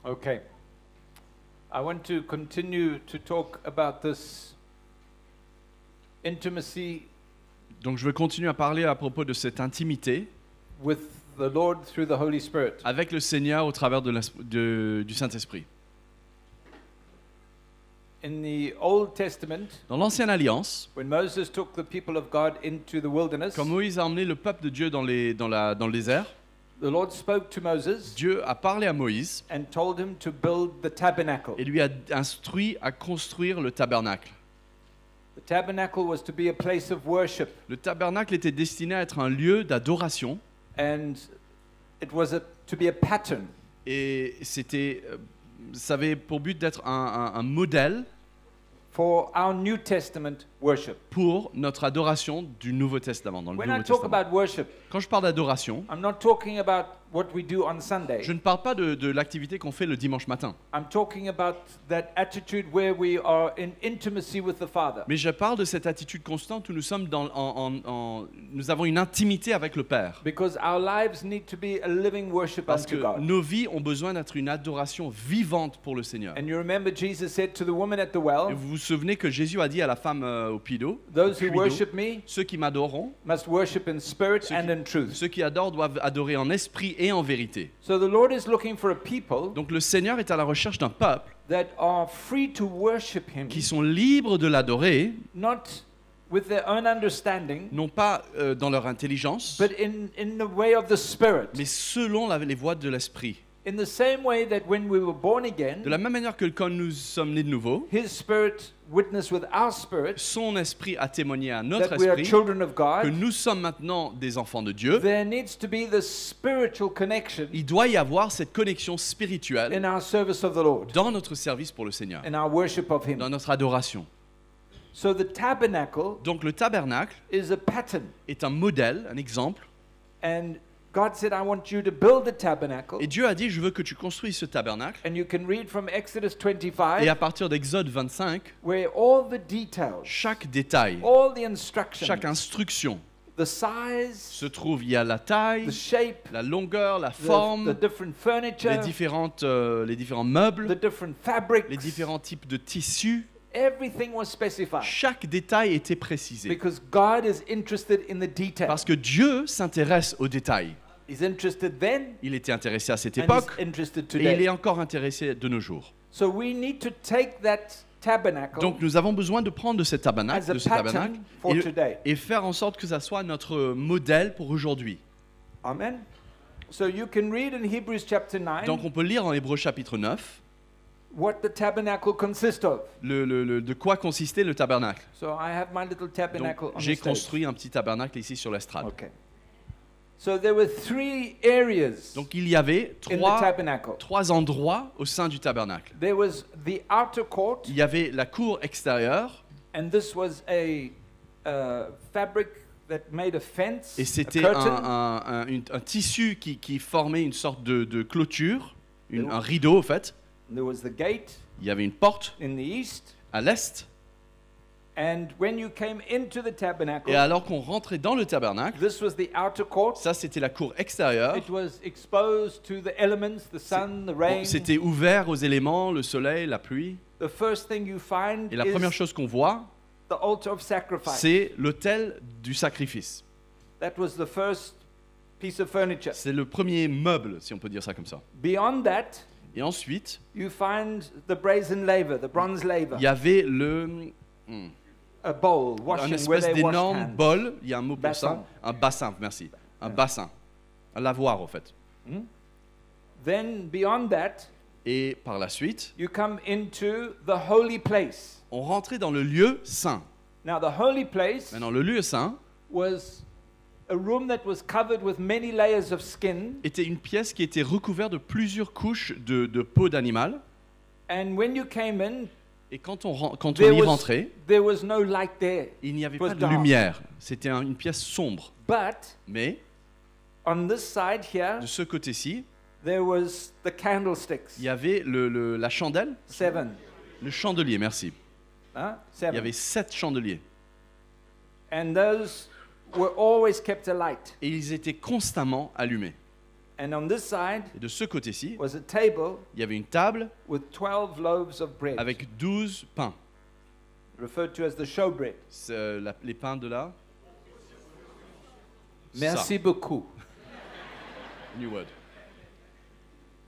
Okay. I want to continue to talk about this intimacy Donc je veux continuer à parler à propos de cette intimité with the Lord through the Holy Spirit. avec le Seigneur au travers du Saint-Esprit. In the Old Testament, Dans l'Ancienne Alliance, when Moses took the people of God into the wilderness, quand Moïse a emmené le peuple de Dieu dans le désert, the Lord spoke to Moses Dieu a parlé à Moïse and told him to build the tabernacle. et lui a instruit à construire le tabernacle. The tabernacle was to be a place of worship, Le tabernacle était destiné à être un lieu d'adoration and it was to be a pattern et ça avait pour but d'être un modèle for our New Testament worship. pour notre adoration du Nouveau Testament, dans le When I Nouveau talk Testament. about worship, Quand je parle d'adoration, I'm not talking about what we do on Sunday. je ne parle pas de l'activité qu'on fait le dimanche matin, I'm talking about that attitude where we are in intimacy with the Father. mais je parle de cette attitude constante où nous sommes nous avons une intimité avec le Père. Because our lives need to be a living worship Parce unto que God. nos vies ont besoin d'être une adoration vivante pour le Seigneur. And you remember Jesus said to the woman at the Et well, vous vous souvenez que Jésus a dit à la femme au puits d'eau, those who worship me ceux qui m'adoreront, must worship in spirit Ceux and qui- in truth. ceux qui adorent doivent adorer en esprit et en vérité. So the Lord is looking for a people Donc le Seigneur est à la recherche d'un peuple that are free to worship Him, qui sont libres de l'adorer, not with their own understanding, non pas dans leur intelligence, but in the way of the Spirit. mais selon les voies de l'esprit. In the same way that when we were born again, De la même manière que quand nous sommes nés de nouveau, His Spirit witnessed with our spirit son esprit a témoigné à notre that we are esprit children of que God. nous sommes maintenant des enfants de Dieu. There needs to be the spiritual connection Il doit y avoir cette connexion spirituelle in our service of the Lord, dans notre service pour le Seigneur, in our worship of Him. dans notre adoration. So the tabernacle Donc le tabernacle is a pattern. est un modèle, un exemple. And God said, I want you to build the tabernacle. Et Dieu a dit, je veux que tu construises ce tabernacle. And you can read from Exodus Et 25, à partir d'Exode 25, where all the details, chaque détail, all the instructions, chaque instruction the size, se trouve. Il y a la taille, the shape, la longueur, la the forme, different furniture, les différents meubles, the different fabrics, les différents types de tissus. everything was specified. Chaque détail était précisé. Because God is interested in the details. Parce que Dieu s'intéresse aux détails. He's interested then, Il était intéressé à cette and époque He's interested et il est today. encore intéressé de nos jours. So we need to take that tabernacle Donc nous avons besoin de prendre de ce as tabernacle, a pattern for today. et faire en sorte que ça soit notre modèle pour aujourd'hui. Amen. So you can read in Hebrews chapter 9 Donc on peut lire en Hébreux chapitre 9 what the tabernacle consists of. de quoi consistait le tabernacle. So I have my little Donc tabernacle on j'ai the stage. construit un petit tabernacle ici sur l'estrade. Okay. So there were 3 areas Donc il y avait in the tabernacle. trois endroits au sein du tabernacle. There was the outer court, Il y avait la cour extérieure and this was a fabric that made a fence, et a c'était curtain. un tissu qui formait une sorte de clôture, un rideau en fait. There was the gate Il y avait une porte in the east, à l'est. and when you came into the tabernacle, Et alors qu'on rentrait dans le tabernacle, this was the outer court. ça c'était la cour extérieure. It was exposed to the elements, the sun, the rain. C'était ouvert aux éléments, le soleil, la pluie. The first thing you find Et la première is chose qu'on voit, the altar of sacrifice. c'est l'autel du sacrifice. That was the first piece of furniture. C'est le premier meuble, si on peut dire ça comme ça. Beyond that, Et ensuite, you find the brazen laver, the bronze laver, il y avait a bowl, un washing where espèce they washed d'énorme hands. bol, il y a un mot pour Bassin. ça, un bassin, merci. Un bassin, un lavoir en fait. Then beyond that, Et par la suite, you come into the holy place. on rentrait dans le lieu saint. Now the holy place Maintenant, le lieu saint was a room that was covered with many layers of skin, était une pièce qui était recouverte de plusieurs couches de peau d'animal. and when you came in, Et quand on there y was, rentrait, there was no light there. il n'y avait It was pas de dark. lumière. C'était une pièce sombre. But Mais on this side here, de ce côté-ci, there was the candlesticks. il y avait la chandelle, 7. le chandelier, merci. Huh? Il 7. y avait 7 chandeliers. And those were always kept alight. Et ils étaient constamment allumés. And on this side Et de ce côté-ci, was a table il y avait une table with 12 loaves of bread, avec 12 pains. referred to as the showbread. C'est, les pains de là. Merci beaucoup. New word.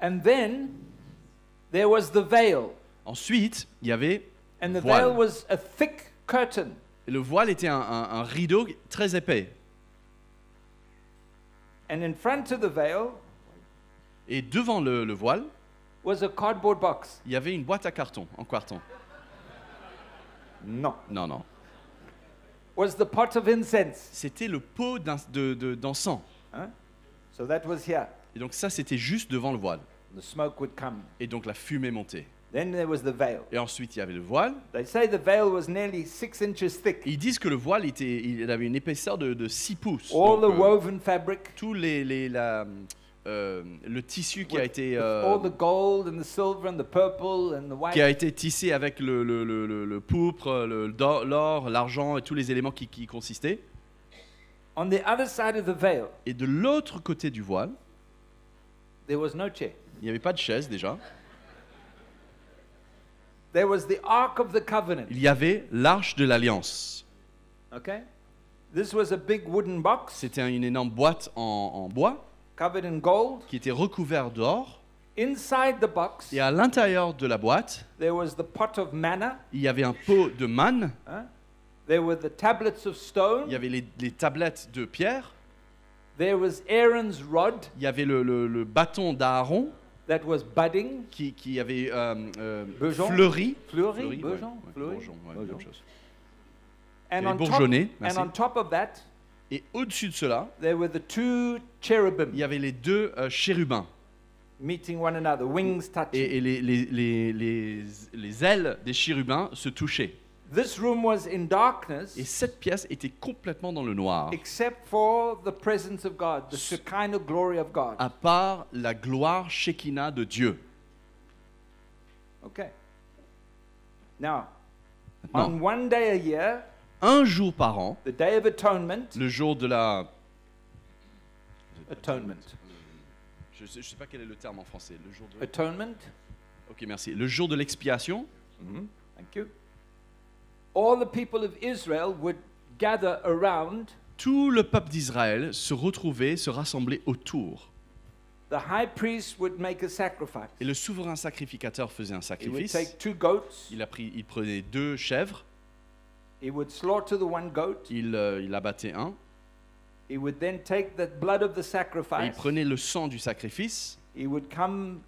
And then there was the veil. Ensuite, il y avait And the voile. veil was a thick curtain. Et le voile était un rideau très épais. And in front of the veil Et devant le voile, was a cardboard box. il y avait une boîte à carton, en carton. No. Non, non. Was the pot of incense. C'était le pot d'encens. Huh? So that was here. Et donc ça, c'était juste devant le voile. The smoke would come. Et donc la fumée montait. Then there was the veil. Et ensuite, il y avait le voile. They say the veil was nearly 6 inches thick. Et ils disent que le voile, il avait une épaisseur de 6 pouces. All Donc, the woven fabric, tout le tissu qui a with été all the gold and the silver and the purple and the white. qui a été tissé avec le pourpre, l'or, l'argent et tous les éléments qui consistaient. On the other side of the veil, Et de l'autre côté du voile, there was no chair. il n'y avait pas de chaise déjà. There was the Ark of the Covenant. Il y avait l'arche de l'alliance. Okay? This was a big wooden box C'était une énorme boîte en bois covered in gold. qui était recouverte d'or. Inside the box, Et à l'intérieur de la boîte, there was the pot of manna. il y avait un pot de manne. Huh? There were the tablets of Il y stone. avait les tablettes de pierre. There was Aaron's rod Il y avait le bâton d'Aaron that was budding. qui avait Bourgeon. fleuri. Fleuri, Fleuri, bourgeon, ouais, fleuri. bourgeon, ouais, Bourgeon. même chose. And Et on, bourgeonné, top, merci. and on top of that, Et au-dessus de cela, there were the two cherubim il y avait les deux chérubins. meeting one another, wings touching. Et les ailes des chérubins se touchaient. This room was in darkness Et cette pièce était complètement dans le noir, except for the presence of God, the Shekinah glory of God. à part la gloire Shekinah de Dieu. Okay. Now, Maintenant, on one day a year, un jour par an, the Day of Atonement, le jour de la... Atonement, Je sais pas quel est le terme en français. Le jour de... Atonement, Ok, merci. Le jour de l'expiation, thank you. All the people of Israel would gather around. tout le peuple d'Israël se retrouvait, se rassemblait autour. The high priest would make a sacrifice. Et le souverain sacrificateur faisait un He would sacrifice. take 2 goats. Il prenait 2 chèvres, He would slaughter the one goat. il abattait un, He would then take the blood of the et il sacrifice. prenait le sang du sacrifice, He would come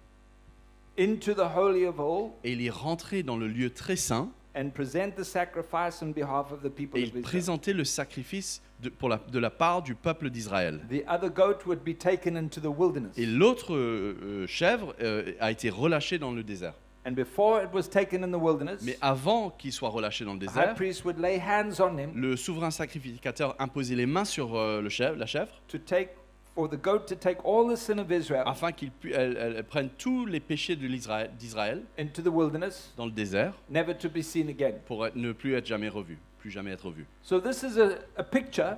into the Holy of All et il y rentrait dans le lieu très saint, and present the sacrifice on behalf of the people et of il Israel. présentait le sacrifice de la part du peuple d'Israël. The other goat would be taken into the wilderness. Et l'autre chèvre a été relâché dans le désert. And before it was taken in the wilderness, Mais avant qu'il soit relâché dans le the high désert, priest would lay hands on him le souverain sacrificateur imposait les mains sur la chèvre, to take, for the goat to take all the sin of Israel afin qu'elle prenne tous les péchés d'Israël into the wilderness, dans le désert never to be seen again. pour ne plus être jamais revu, plus jamais être revu. So this is a picture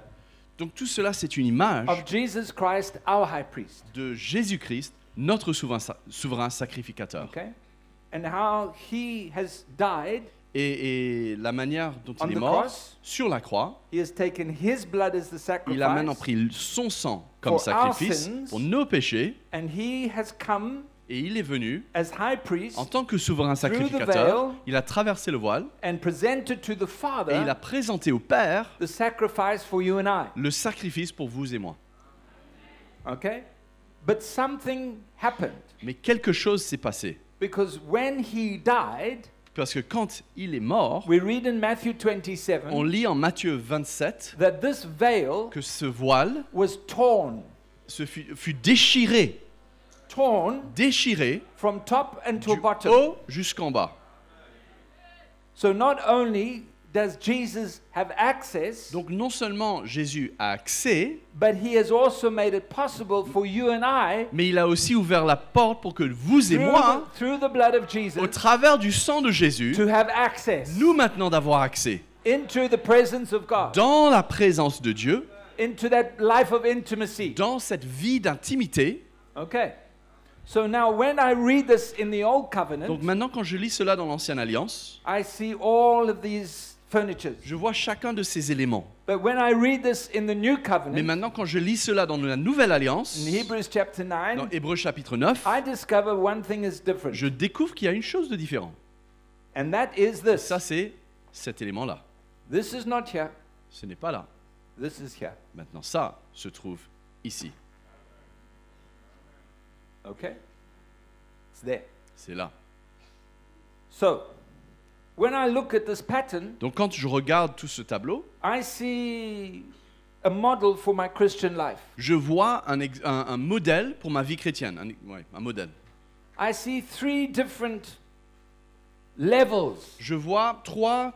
Donc tout cela, c'est une image of Jesus Christ, our high priest. de Jésus-Christ, notre souverain sacrificateur. Okay? And how he has died Et la manière dont on il est the mort cross. sur la croix, He has taken his blood as the il a maintenant sacrifice, pris son sang comme For our sacrifice sins. pour nos péchés, and he has come et il est venu as high priest en tant que souverain the sacrificateur. veil. Il a traversé le voile and presented to the et il Father a présenté au Père the sacrifice for you and I. le sacrifice pour vous et moi. Okay? But something happened Mais quelque chose s'est passé. because when he died, Parce que quand il est mort, we read in Matthew 27 on lit en Matthieu 27 that this veil que ce voile was torn fut déchiré from top and to du bottom. haut jusqu'en bas. So not only does Jesus have access, Donc non seulement Jésus a accès, but he has also made it possible for you and I, mais il a aussi ouvert la porte pour que vous et moi, through the blood of Jesus, au travers du sang de Jésus, to have access nous maintenant d'avoir accès into the presence of God, dans la présence de Dieu, into that life of intimacy. dans cette vie d'intimité, Okay. So now when I read this in the Old Covenant, Donc maintenant, quand je lis cela dans l'Ancienne Alliance, I see all of these furnitures. je vois chacun de ces éléments. But when I read this in the New Mais Covenant, maintenant, quand je lis cela dans la Nouvelle Alliance, in Hebrews chapter dans 9, Hébreux chapitre 9, I discover one thing is different. je découvre qu'il y a une chose de différent. And that is this. Ça, c'est cet élément-là. This is not here. Ce n'est pas là. This is here. Maintenant, ça se trouve ici. Okay? It's there. C'est là. So, when I look at this pattern, Donc quand je regarde tout ce tableau, I see a model for my Christian life. je vois un modèle pour ma vie chrétienne. Un modèle. I see three different levels, Je vois 3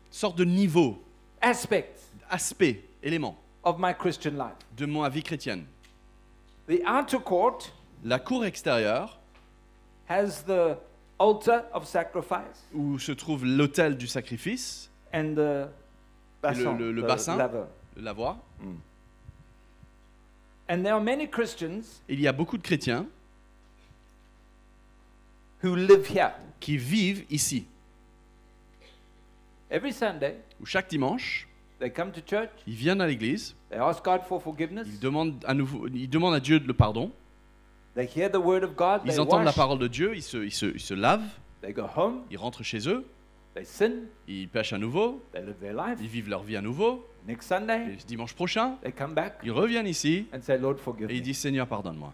sortes de niveaux, aspects aspects, éléments of my Christian life. de ma vie chrétienne. The outer court La cour extérieure, has the altar of sacrifice où se trouve l'autel du sacrifice, and the bassin, le the bassin. laver. le lavoir. And there are many Christians Il y a beaucoup de chrétiens who live here. qui vivent ici, Every Sunday, où chaque dimanche, they come to church, ils viennent à l'église, they ask God for forgiveness, ils demandent à Dieu le pardon, they hear the word of God, ils they entendent la wash, parole de Dieu, ils se lavent, they go home, ils rentrent chez eux, they sin, ils pêchent à nouveau, they live their life. ils vivent leur vie à nouveau. Next Sunday, Et dimanche prochain, they come back ils reviennent ici and say, Lord, forgive et ils me. disent Seigneur, pardonne-moi.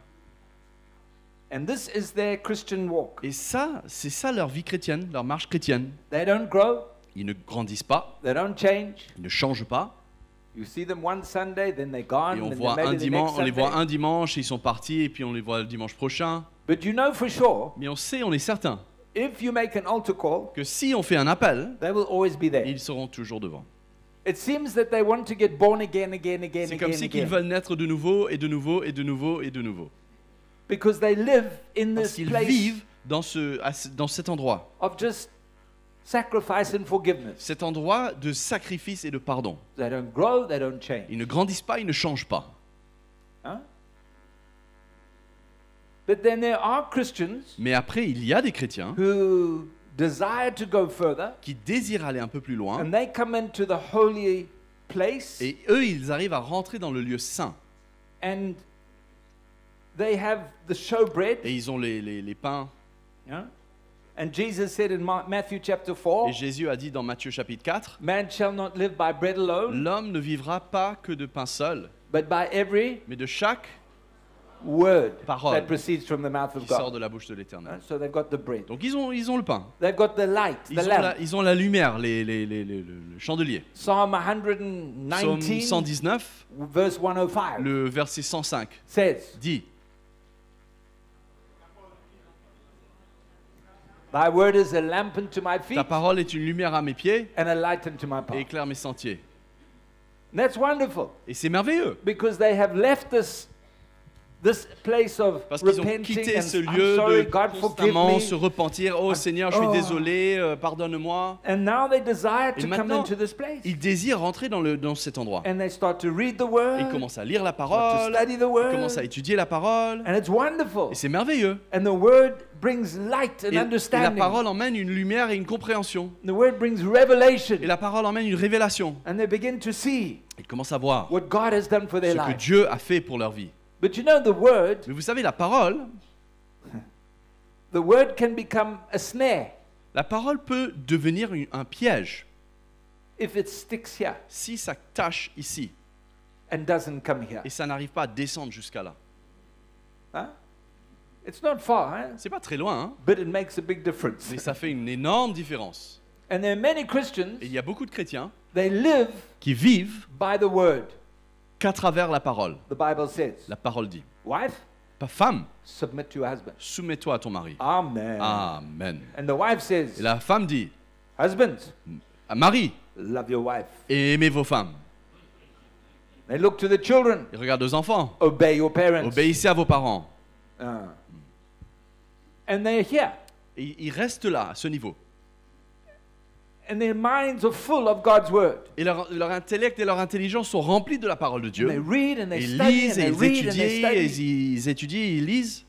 And this is their Christian walk. Et ça, c'est ça leur vie chrétienne, leur marche chrétienne. They don't grow, Ils ne grandissent pas, they don't change. ils ne changent pas. You see them one Sunday, then they're gone, Et and then maybe the next on les voit Sunday. un dimanche, ils sont partis, et puis on les voit le dimanche prochain. But you know for sure, Mais on est certain if you make an altar call, que si on fait un appel, they will always be there. ils seront toujours devant. It seems that they want to get born again, again, again, C'est comme again, si qu'ils again. veulent naître de nouveau, et de nouveau, et de nouveau, et de nouveau. Because they live in Parce this qu'ils place vivent dans cet endroit. of just sacrifice and forgiveness. Cet endroit de sacrifice et de pardon. They don't grow, they don't change. Ils ne grandissent pas, ils ne changent pas. Huh? But then there are Christians Mais après, il y a des chrétiens who desire to go further, qui désirent aller un peu plus loin, and they come into the holy place, et eux, ils arrivent à rentrer dans le lieu saint. and they have the showbread. Et ils ont les pains. Yeah? And Jesus said in Matthew chapter 4, Et Jésus a dit dans Matthieu chapitre 4, man shall not live by bread alone, l'homme ne vivra pas que de pain seul, but by every mais de chaque word Parole that proceeds from the mouth of qui sort God. de la bouche de l'Éternel. So they've got the bread. Donc ils ont le pain, They've got the light, the lamp. ils ont la lumière, le chandelier. Psalm Psaume 119, 119, verse 105 le verset 105, says, dit thy word is a lamp unto my feet ta parole est une lumière à mes pieds and a light unto my et path. éclaire mes sentiers. That's wonderful Et c'est merveilleux, because they have left this place of parce qu'ils ont repenting quitté and ce I'm lieu sorry, de God forgive constamment me. se repentir. Oh Seigneur, je suis Oh. désolé, pardonne-moi. And now they desire Et to come maintenant, into this place. Ils désirent rentrer dans cet endroit. And they start to read the word, Ils commencent à lire la to parole, study the ils word, commencent à étudier la parole. and it's wonderful. Et c'est merveilleux. And the word brings light and Et la understanding. parole emmène une lumière et une compréhension. The word brings revelation. Et la parole emmène une révélation. And they begin to see Ils commencent à voir what God has done for their ce que life. Dieu a fait pour leur vie. But you know, the word Mais vous savez, la parole can become a snare peut devenir un piège if it sticks here si ça tâche ici and doesn't come here. et ça n'arrive pas à descendre jusqu'à là. Huh? It's not far, huh? C'est pas très loin, hein, But it makes a big difference. mais ça fait une énorme différence. And there are many Christians, Et il y a beaucoup de chrétiens they live qui vivent by the word. qu'à travers la parole. The Bible says, La parole dit, wife, pas femme, submit to your husband. soumets-toi à ton mari. Amen. Amen. And the wife Et says, la femme dit, husbands, Marie, love your wife. aimez vos femmes. They look to the children, Et regarde aux enfants, obey your parents. obéissez à vos parents. And they're here. Et ils restent là, à ce niveau. and their minds are full of God's word. Et leur intellect et leur intelligence sont remplis de la parole de And Dieu. they read and they Ils study lisent and et they ils read and they étudient, et study. ils étudient et ils lisent.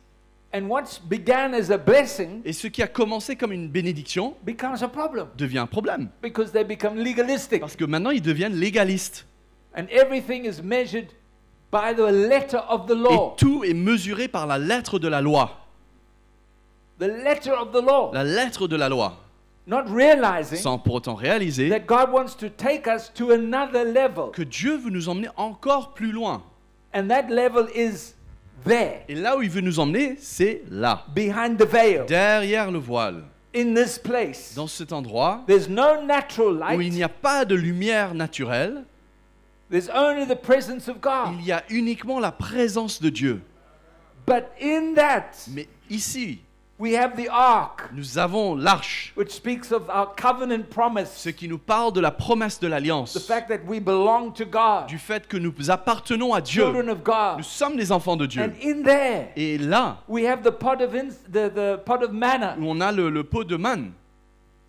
And what began as a blessing Et ce qui a commencé comme une bénédiction becomes a problem devient un problème. because they become legalistic. Parce que maintenant, ils deviennent légalistes. And everything is measured by the letter of the Et law. tout est mesuré par la lettre de la loi. The letter of the law. La lettre de la loi. Not realizing Sans pour autant réaliser that God wants to take us to another level. que Dieu veut nous emmener encore plus loin. And that level is there, Et là où il veut nous emmener, c'est là. behind the veil, Derrière le voile. in this place. Dans cet endroit There's no natural où il light. n'y a pas de lumière naturelle, There's only the presence of God. il y a uniquement la présence de Dieu. But in that, Mais ici, we have the ark, nous avons l'arche, which speaks of our covenant promise, ce qui nous parle de la promesse de the l'alliance, fact that we belong to God, du fait que nous appartenons à Dieu. children of God. Nous sommes les enfants de Dieu. And in there, Et là, we have the pot of the pot of manna. où on a le pot de manne,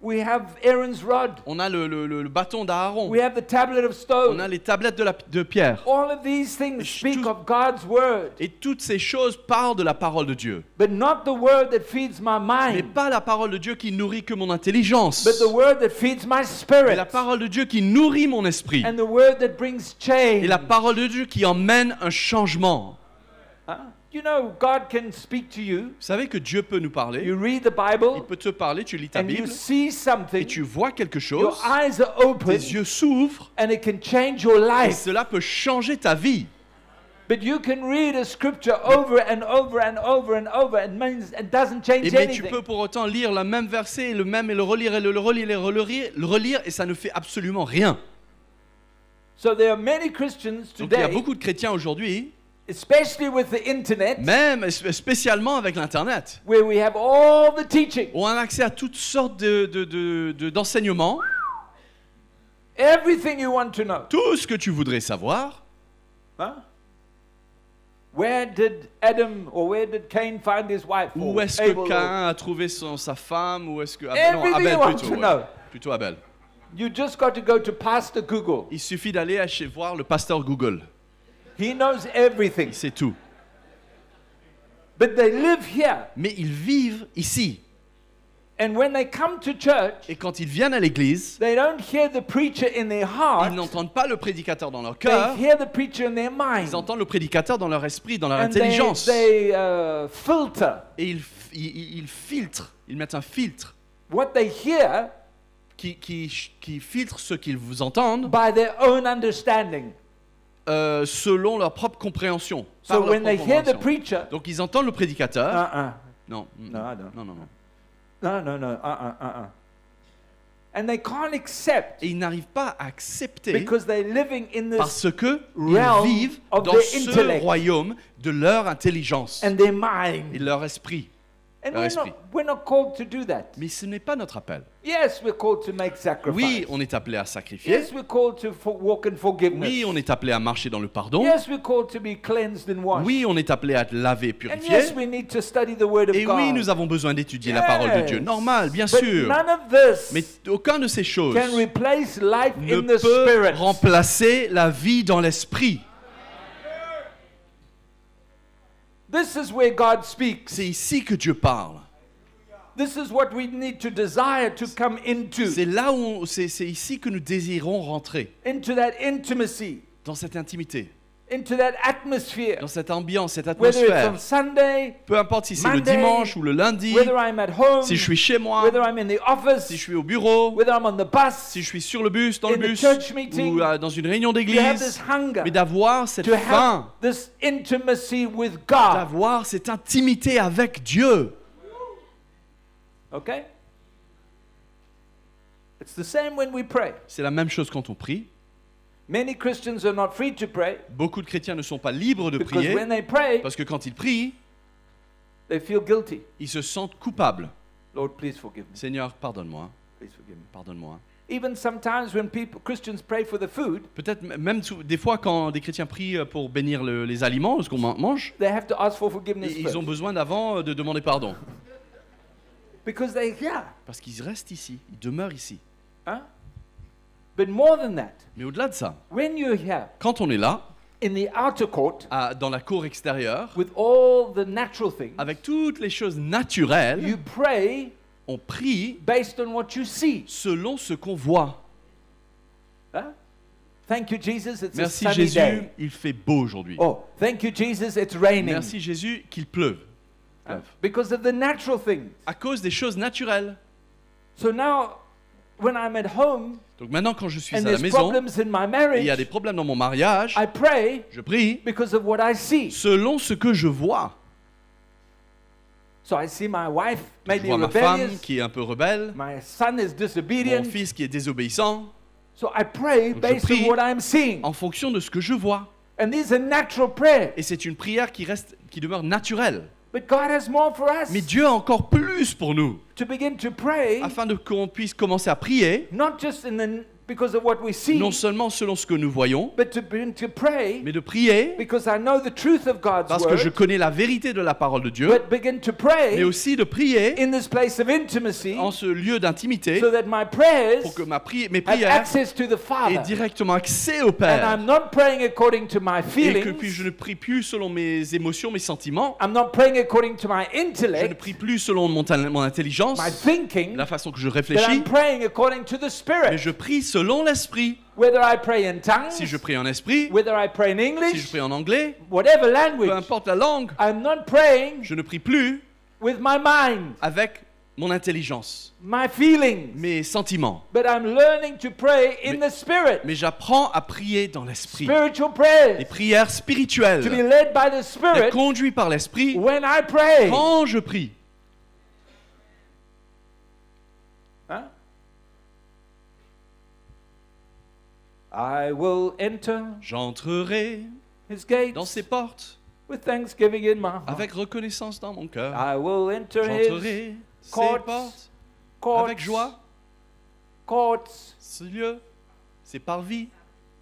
We have Aaron's rod. on a le bâton d'Aaron, We have the tablet of on stone. a les tablettes de pierre. All of these things speak tout- of God's word, Et toutes ces choses parlent de la parole de Dieu. but not the word that feeds my Mais mind, pas la parole de Dieu qui nourrit que mon intelligence, but the word that feeds my mais spirit, la parole de Dieu qui nourrit mon esprit. and the word that brings change. Et la parole de Dieu qui emmène un changement. Huh? You know, God can speak to you. Vous savez que Dieu peut nous parler. You read the Il Bible, peut te parler, tu lis ta and you Bible, see et something. tu vois quelque Your chose, eyes are open, tes yeux s'ouvrent, and it can change your et life. cela peut changer ta vie. But you can read a scripture over and over and over and over, and it doesn't change Et mais tu peux anything. pour autant lire le même verset, et le même, et le relire, et le relire, et le relire, et ça ne fait absolument rien. So there are many Christians Donc il y a today, beaucoup de chrétiens aujourd'hui, especially with the internet, même spécialement avec l'Internet, where we have all the teaching, ont un accès à toutes sortes d'enseignements, everything you want to know. tout ce que tu voudrais savoir. Huh? Where did Adam or where did Cain find his wife? Où Or est-ce que Abel, or- Caïn a trouvé sa femme? Où est-ce que non, Everything Abel you want plutôt, to ouais. know. Plutôt Abel. You just got to go to Pastor Google. Il suffit d'aller voir le pasteur Google. He knows everything. C'est tout. But they live here. Mais ils vivent ici. And when they come to church, Et quand ils viennent à l'église, they don't hear the preacher in their ils heart. n'entendent pas le prédicateur dans leur They cœur. hear the preacher in their mind. Ils entendent le prédicateur dans leur esprit, dans leur And intelligence. they filter Et ils filtrent. Ils mettent un filtre what they hear qui filtre ce qu'ils vous entendent by their own understanding. selon leur propre compréhension. par So leur when they propre hear the compréhension. preacher, Donc ils entendent le prédicateur. Non, No, I don't. non, non, non. no, and they can't accept Et ils n'arrivent pas à accepter because they're living in this parce que realm ils vivent of dans their ce intellect royaume de leur intelligence and their et mind. de leur esprit. And leur esprit. we're not called to do that. Mais ce n'est pas notre appel. Yes, we're called to make sacrifice. Oui, on est appelé à sacrifier. Yes, we're called to walk in forgiveness. Oui, on est appelé à marcher dans le pardon. Yes, we're called to be cleansed and washed. Oui, on est appelé à être lavé et And purifié. yes, we need to study the Word of Et God. oui, nous avons besoin d'étudier la parole de Dieu. Yes. Normal, bien But sûr. none of this Mais aucun de ces choses can replace life ne in the peut Spirit. remplacer la vie dans l'esprit. This is where God speaks. C'est ici que Dieu parle. This is what we need to desire to come into. C'est là où c'est ici que nous désirons rentrer, Into that intimacy, dans cette intimité, into that atmosphere. dans cette ambiance, cette Whether it's atmosphère. on Sunday, Peu importe si c'est le Monday, dimanche ou le lundi, whether I'm at home, si je suis chez moi, whether I'm in the office, si je suis au bureau, whether I'm on the bus, si je suis sur le bus, dans le in the bus, church meeting, ou dans une réunion to have this d'église, hunger, mais d'avoir cette to have faim, this intimacy with God. d'avoir cette intimité avec Dieu. Okay? It's the same when we pray. C'est la même chose quand on prie. Many Christians are not free to pray Beaucoup de chrétiens ne sont pas libres de because prier, when they pray, parce que quand ils prient, they feel guilty. ils se sentent coupables. Lord, please forgive me. Seigneur, pardonne-moi, Please forgive me. pardonne-moi. Even sometimes when Christians pray for the food, Peut-être même des fois quand des chrétiens prient pour bénir les aliments, ce qu'on mange, they have to ask for forgiveness ils ont first. besoin d'avant de demander pardon. Because they hear. Parce qu'ils restent ici, ils demeurent ici. Huh? But more than that, Mais au-delà de ça, when you're here quand on est là, in the outer court dans la cour extérieure, with all the natural things, avec toutes les choses naturelles, you pray on prie based on what you see. selon ce qu'on voit. Huh? Thank you, Jesus. It's Merci a sunny Jésus, day. il fait beau aujourd'hui. Oh, thank you, Jesus. It's raining. Merci Jésus qu'il pleuve. Because of the natural things. À cause des choses naturelles. So now, when I'm at home Donc maintenant quand je suis and à la there's maison, problems in my et il y a marriage, des problèmes dans mon mariage, I pray je prie because of what I see. selon ce que je vois. So I see my wife Je maybe vois ma femme rebellious. qui est un peu rebelle, My son is mon disobedient. fils qui est désobéissant, So I pray Donc je based prie on what I'm seeing. en fonction de ce que je vois. And these are natural prayers. Et c'est une prière qui demeure naturelle. But God has more for us. Mais Dieu a encore plus pour nous, To begin to pray, afin qu'on puisse commencer à prier, not just because of what we see, non seulement selon ce que nous voyons, but to begin to pray mais de prier because I know the truth of God's parce que je word, connais la vérité de la parole de Dieu, but begin to mais pray aussi de prier in this place of intimacy en ce lieu d'intimité so that my prayers pour que mes have prières access to the aient Father. directement accès au And Père. I'm not praying according to my Et que puis je feelings. ne prie plus selon mes émotions, mes sentiments. I'm not praying according to my Je ne intellect, prie plus selon mon intelligence, my thinking, la façon que je but réfléchis, I'm praying according to the mais Spirit. je prie selon l'esprit. Whether I pray in tongues, Si je prie en esprit, whether I pray in si je English, prie en anglais, whatever peu language, importe la langue, I'm not praying je ne prie plus with my mind, avec mon intelligence, my feelings, mes sentiments. but I'm learning to pray in the Spirit. Mais j'apprends à prier dans l'esprit. Spiritual Les prayers. prières To be spirituelles, led by the être Spirit conduit par l'esprit when I pray. quand je prie. Huh? I will enter J'entrerai his gates dans ses portes with thanksgiving in my heart. avec reconnaissance dans mon cœur. I will enter his J'entrerai ses courts, portes avec joie. courts, Ce lieu, c'est parvis,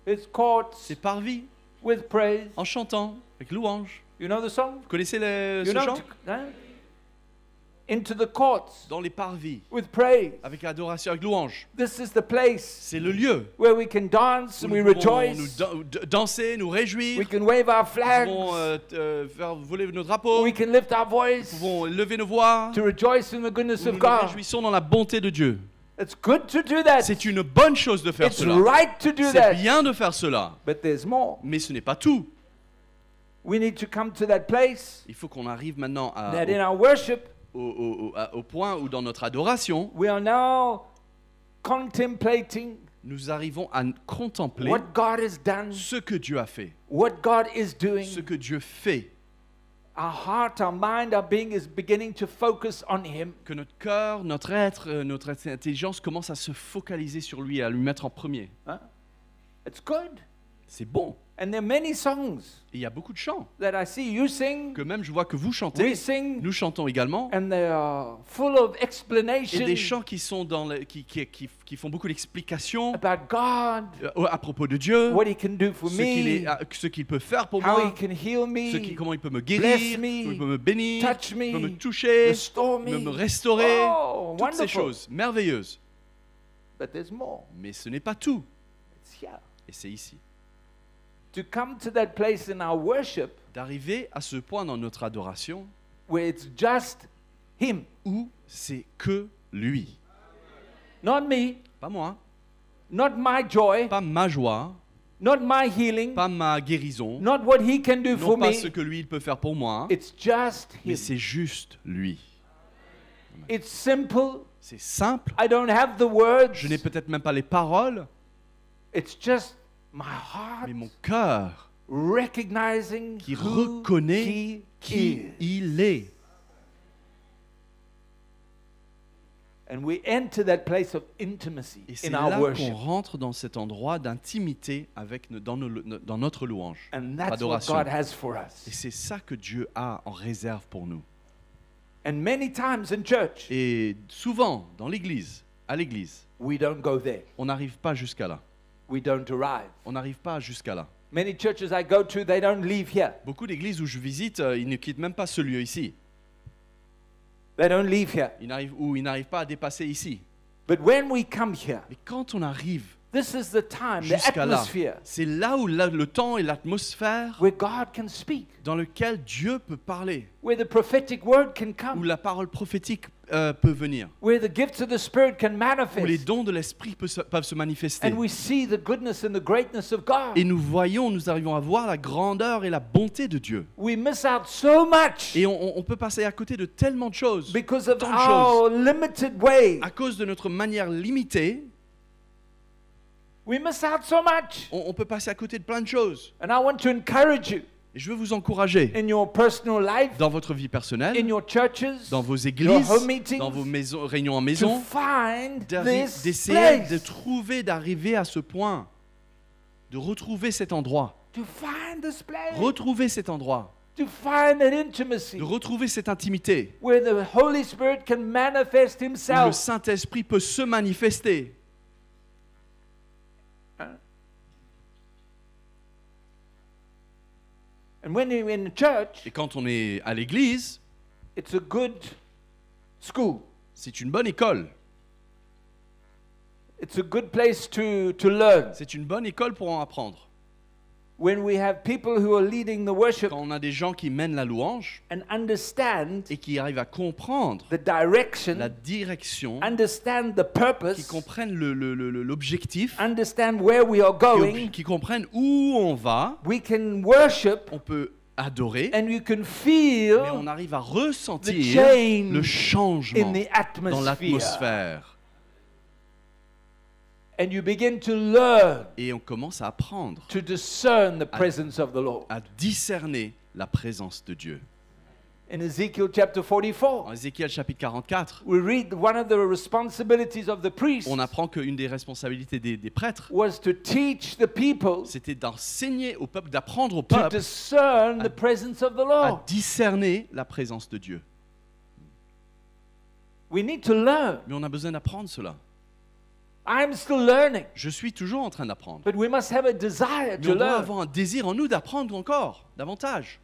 his courts c'est parvis, with praise. en chantant, avec louange. You know the song? Vous connaissez You ce know, chant? huh? Into the courts Dans les parvis, with praise. avec adoration, avec louange. This is the place C'est le lieu where we can dance où and we nous pouvons rejoice. danser, nous We réjouir. can wave our Nous flags. pouvons faire voler nos drapeaux. We can lift our Nous voice pouvons lever nos voix. to rejoice in the goodness Nous of nous God. réjouissons dans la bonté de Dieu. It's good to do that. C'est une bonne chose de faire It's cela. right to do C'est that. bien de faire cela. But there's more. Mais ce n'est pas tout. We need to come to that place Il faut qu'on arrive maintenant that in our worship au point où dans notre adoration, we are now contemplating nous arrivons à contempler what God has done, ce que Dieu a fait, what God is doing. ce que Dieu fait, Our heart, our mind, our being is beginning to focus on Him. que notre cœur, notre être, notre intelligence commence à se focaliser sur lui, à lui mettre en premier. Huh? It's good. C'est bon. And there are many songs Et il y a beaucoup de chants that I see you sing, que même je vois que vous chantez, we sing, nous chantons également, and they are full of et explanation des chants qui sont qui font beaucoup d'explications about God, à propos de Dieu, what He can do for me, ce qu'il peut faire pour how He moi, can heal me, comment il peut me bless guérir, me, comment il peut me bénir, touch me, peut me toucher, restore me. me restaurer, Oh, toutes ces wonderful. choses merveilleuses. But there's more. Mais ce n'est pas tout, It's here. et c'est ici. To come to that place in our worship D'arriver à ce point dans notre adoration where it's just Him, où c'est que lui. not me, Pas moi, not my joy, pas ma joie, not my healing, pas ma guérison, not what He can do for non pas me. ce que lui il peut faire pour moi, It's just mais Him. c'est juste lui. It's simple. C'est simple, I don't have the words. je n'ai peut-être même pas les paroles, It's just my heart mais mon cœur recognizing qui who reconnaît He qui is. il est. And we enter that place of intimacy Et c'est in our là qu'on worship. rentre dans cet endroit d'intimité avec dans notre louange. And that's what Adoration. God has for Et us. c'est ça que Dieu a en réserve pour nous. And many times in church, Et souvent, dans l'église, à l'église, we don't go there. on n'arrive pas jusqu'à là. We don't arrive. On n'arrive pas jusqu'à là. Many churches I go to, they don't leave here. Beaucoup d'églises où je visite, ils ne quittent même pas ce lieu ici. They don't leave here. Ils n'arrivent pas à dépasser ici. But when we come here, Mais quand on arrive this is the time, the jusqu'à là, atmosphere c'est là où le temps et l'atmosphère where God can speak, dans lequel Dieu peut parler, where the prophetic word can où come, la parole prophétique peut venir, where the gifts of the Spirit can où les manifest, dons de l'Esprit peuvent se manifester. and we see the goodness and the greatness of God. Et nous arrivons à voir la grandeur et la bonté de Dieu. We miss out so much Et on peut passer à côté de tellement de choses, because of tant de choses. our limited way. À cause de notre manière limitée, We miss out so much. on peut passer à côté de plein de choses. And I want to encourage you Et je veux vous encourager in your personal life, dans votre vie personnelle, in your churches, dans vos your églises, home meetings, dans vos maisons, réunions en to maison, find this d'essayer de place, trouver, d'arriver à ce point, de retrouver cet endroit, to find this place, retrouver cet endroit, to find that intimacy de retrouver cette intimité where the Holy Spirit can manifest où le Himself. Saint-Esprit peut se manifester. And when you're in the church, Et quand on est à l'église, it's a good school. c'est une bonne école. It's a good place to learn. C'est une bonne école pour en apprendre. When we have people who are leading the worship Quand on a des gens qui mènent la louange and understand et qui arrivent à comprendre the direction, la direction, understand the qui purpose, comprennent l'objectif, understand where we are going, qui comprennent où on va, we can worship on peut adorer, and you can mais feel on arrive à the ressentir change le in changement the dans atmosphere. l'atmosphère. And you begin to learn Et on commence à apprendre, to discern the presence of the Lord. à discerner la présence de Dieu. In Ezekiel chapter 44, En Ézéchiel chapitre 44, we read one of the responsibilities of the priest on apprend qu'une des responsabilités des prêtres, was to teach the people c'était d'enseigner au peuple, d'apprendre au to peuple discern the presence of the à Lord. discerner la présence de Dieu. We need to learn. Mais on a besoin d'apprendre cela. I'm still learning, Je suis toujours en train d'apprendre. but we must have a desire Mais to on doit learn. avoir un désir en nous d'apprendre encore, davantage.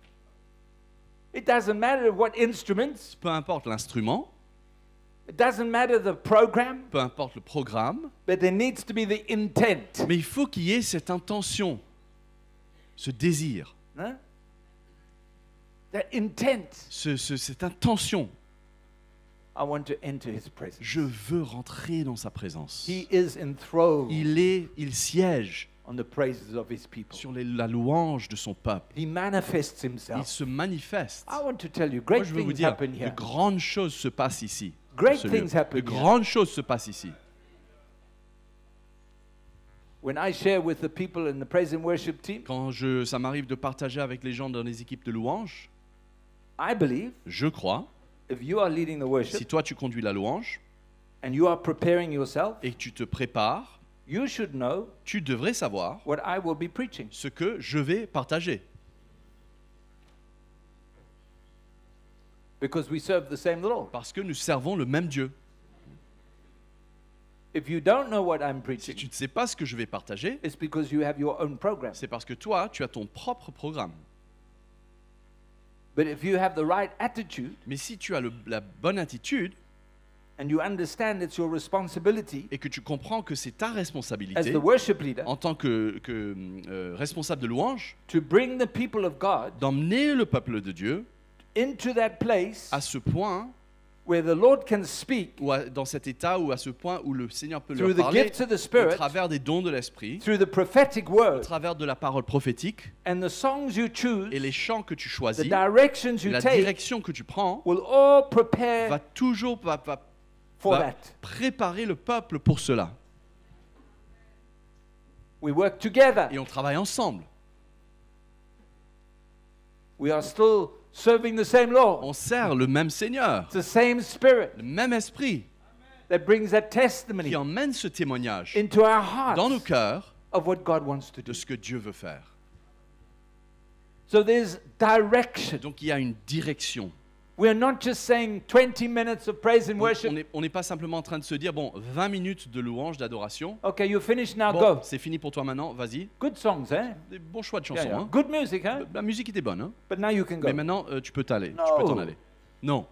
It doesn't matter what instruments, Peu importe l'instrument, it doesn't matter the program, peu importe le programme, but there needs to be the intent. mais il faut qu'il y ait cette intention, ce désir, Huh? That intent. cette intention. I want to enter His presence. Je veux rentrer dans sa présence. He is enthroned Il siège on the praises of His people. sur la louange de son peuple. He manifests Il Himself. se manifeste. I want to tell you, Moi, great je veux vous things dire, happen de here. grandes choses se passent ici. Great ce lieu. things happen De here. grandes choses se passent ici. When I share with the people in the praise and worship team, Quand ça m'arrive de partager avec les gens dans les équipes de louange, I believe je crois, if you are leading the si worship toi tu conduis la louange and you are preparing yourself, et que tu te prépares, you should know tu devrais savoir what I will be preaching. ce que je vais partager. Because we serve the same Lord. Parce que nous servons le même Dieu. If you don't know what I'm Si preaching, tu ne sais pas ce que je vais partager, it's because you have your own program. c'est parce que toi, tu as ton propre programme. But if you have the right attitude Mais si tu as la bonne attitude and you understand it's your responsibility et que tu comprends que c'est ta as responsabilité the worship leader en tant que responsable de louange, to bring the people of God d'emmener le peuple de Dieu into that place à ce point, where the Lord can speak ou dans cet état, ou à ce point où le Seigneur peut through leur the parler gifts of the au Spirit, travers des dons de l'Esprit, through the prophetic au word, travers de la parole prophétique and the songs you choose, et les chants que tu the choisis, directions you la take direction que tu prends, will all va prepare toujours for va that. préparer le peuple pour cela. We work together. Et on travaille ensemble. We are still serving the same Lord. On sert le même Seigneur, It's the same Spirit le même Esprit that brings that testimony qui emmène ce témoignage into our hearts dans nos cœurs of what God wants to do. de ce que Dieu veut faire. So there's direction. Donc il y a une direction. We are not just saying 20 minutes of praise and worship. On n'est pas simplement en train de se dire, bon, 20 minutes de louange, d'adoration. Okay, you're finished now, Bon, go. c'est fini pour toi maintenant, vas-y. Good songs, eh? Des bons choix de Yeah, chansons. yeah. Hein. Good music, huh? La musique était bonne, hein. But now you can go. Mais maintenant, tu peux t'en No. aller. Non.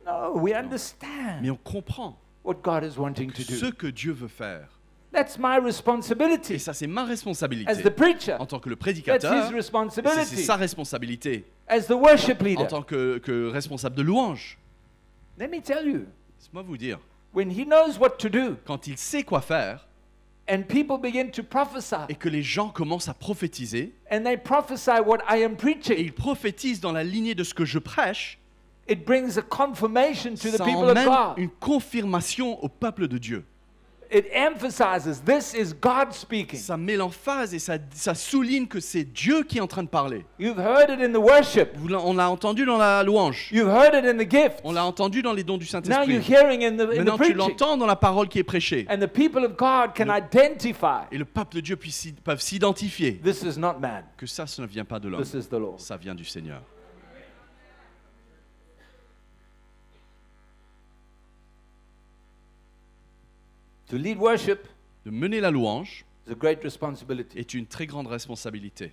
No, we understand. Mais on comprend. what God is wanting to ce do. que Dieu veut faire. That's my Et responsibility ça, c'est ma responsabilité. as the preacher. En tant que le That's prédicateur, his et c'est responsibility sa responsabilité. as the worship En leader. tant que responsable de louange. Let me tell you, Laisse-moi vous dire, when he knows what to do quand il sait quoi faire and people begin to prophesy et que les gens commencent à prophétiser, and they prophesy what I am et preaching, ils prophétisent dans la lignée de ce que je prêche, it brings a confirmation to the ça people of emmène God. une confirmation au peuple de Dieu. It emphasizes this is God speaking. Ça met l'emphase et ça souligne que c'est Dieu qui est en train de parler. You've heard it in the worship. On l'a entendu dans la louange. You've heard it in the gift. On l'a entendu dans les dons du Now you're Saint-Esprit. hearing in the Maintenant, tu preaching. l'entends dans la parole qui est prêchée. And the people of God can identify Et le peuple de Dieu peuvent s'identifier this is not man, que ça ne vient pas de l'homme. this is the Lord. Ça vient du Seigneur. To lead worship De mener la louange is a great responsibility. est une très grande responsabilité.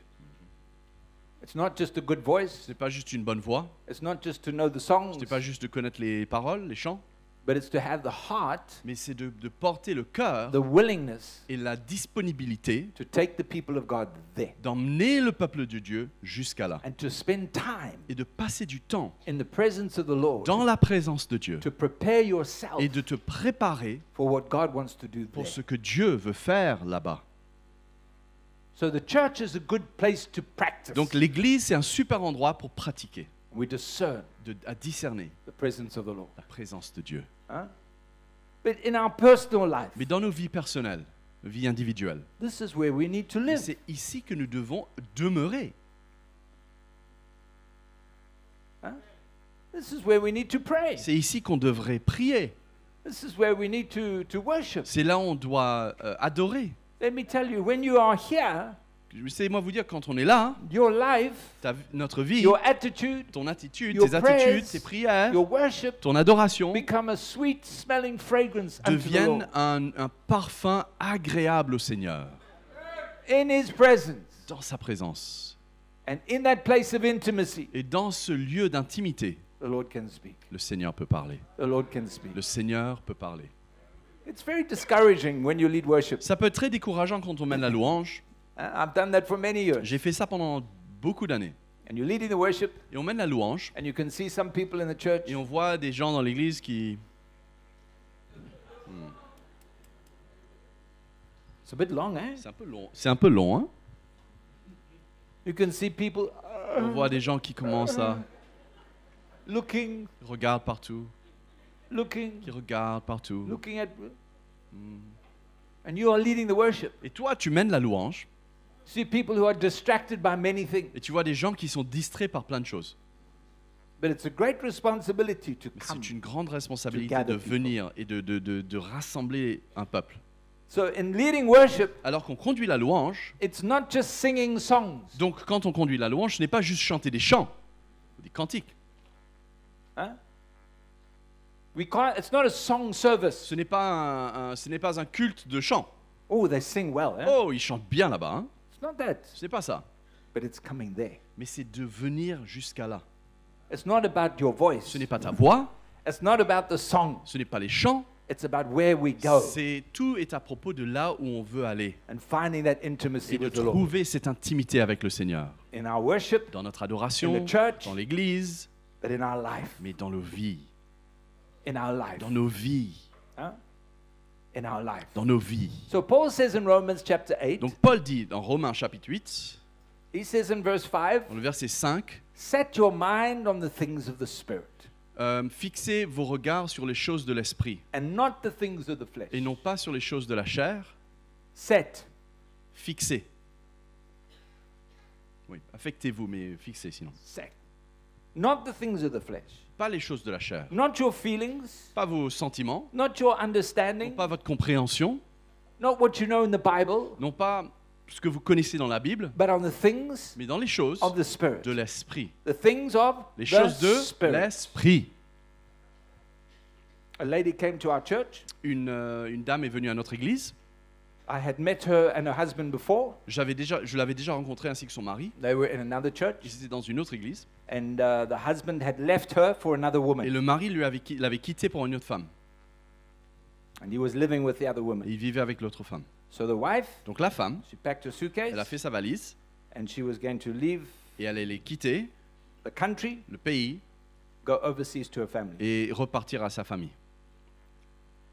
It's not just a good voice, Ce n'est pas juste une bonne voix, it's not just to know the songs, ce n'est pas juste de connaître les paroles, les chants, but it's to have the heart, mais c'est de porter le cœur the willingness et la disponibilité to take the people of God there d'emmener le peuple de Dieu jusqu'à là and to spend time et de passer du temps in the presence of the Lord dans la présence de Dieu to prepare yourself et de te préparer for what God wants to do pour there. ce que Dieu veut faire là-bas. So the church is a good place to practice. Donc l'église, c'est un super endroit pour pratiquer, We discern à discerner the presence of the Lord. la présence de Dieu. Huh? But in our personal life, Mais dans nos vies personnelles, vie individuelle, this is where we need to live. c'est ici que nous devons demeurer. Huh? This is where we need to pray. C'est ici qu'on devrait prier. This is where we need to worship. C'est là où on doit adorer. Let me tell you, when you are here, Laissez-moi vous dire, quand on est là, hein, your life, notre vie, your attitude, ton attitude, your tes attitudes, prayers, tes prières, your worship ton adoration become a sweet smelling fragrance unto the deviennent Lord. un parfum agréable au Seigneur, In His presence. dans sa présence. And in that place of intimacy, Et dans ce lieu d'intimité, the Lord can speak. le Seigneur peut parler. The Lord can speak. Le Seigneur peut parler. It's very discouraging when you lead worship. Ça peut être très décourageant quand on mène la louange. I've done that for many years. J'ai fait ça pendant beaucoup d'années. And you're leading the worship, Et on mène la louange, and you can see some people in the church. et on voit des gens dans l'église qui... It's a bit long, eh? C'est un peu long. C'est un peu long, hein? You can see people On voit des gens qui commencent à looking, regarder partout, looking, qui regardent partout. looking at. And you are leading the worship. Et toi, tu mènes la louange, See people who are distracted by many things. et tu vois des gens qui sont distraits par plein de choses. But it's a great responsibility to Mais come. c'est une grande responsabilité gather de people. venir et de rassembler un peuple. So in leading worship, Alors qu'on conduit la louange, it's not just singing songs. donc quand on conduit la louange, ce n'est pas juste chanter des chants, des cantiques. Huh? We can't, it's not a song service. Ce n'est pas un culte de chant. Oh, they sing well. Eh? Oh, ils chantent bien là-bas. Hein. It's not that, Ce n'est pas ça. but it's coming there. Mais c'est de venir jusqu'à là. It's not about your voice. Ce n'est pas ta voix, It's not about the song. ce n'est pas les chants. It's about where we go Tout est à propos de là où on veut aller and finding that intimacy et de with the Lord. trouver cette intimité avec le Seigneur. In our worship, Dans notre in adoration, the church, dans l'église, but in our life. mais dans nos vies. In our life. Dans nos vies. Huh? In our life. Dans nos vies. So Paul says in Romans chapter 8, Donc Paul dit dans Romains chapitre 8, he says in verse 5, dans le verset 5, set your mind on the things of the Spirit fixez vos regards sur les choses de l'esprit and not the things of the flesh. et non pas sur les choses de la chair. Set. Fixez. Oui, affectez-vous, mais fixez sinon. Set. Not the things of the flesh. Pas les choses de la chair. Not your feelings. Pas vos sentiments, Not your non understanding. pas votre compréhension, Not what you know in the Bible. non pas ce que vous connaissez dans la Bible, But on the things mais dans les choses of the Spirit. de l'esprit. The things of Les the choses de Spirit. l'esprit. A lady came to our church. Une dame est venue à notre église. I had met her and her husband before. Je l'avais déjà rencontrée ainsi que son mari. They were in another church. Ils étaient dans une autre église. And the husband had left her for another Et woman. le mari l'avait quitté pour une autre femme. And he was living with the other Et woman. il vivait avec l'autre femme. So the wife, Donc la femme, she packed her suitcase elle a fait sa valise and she was going to leave et elle allait quitter the country, le pays go overseas to her family. et repartir à sa famille.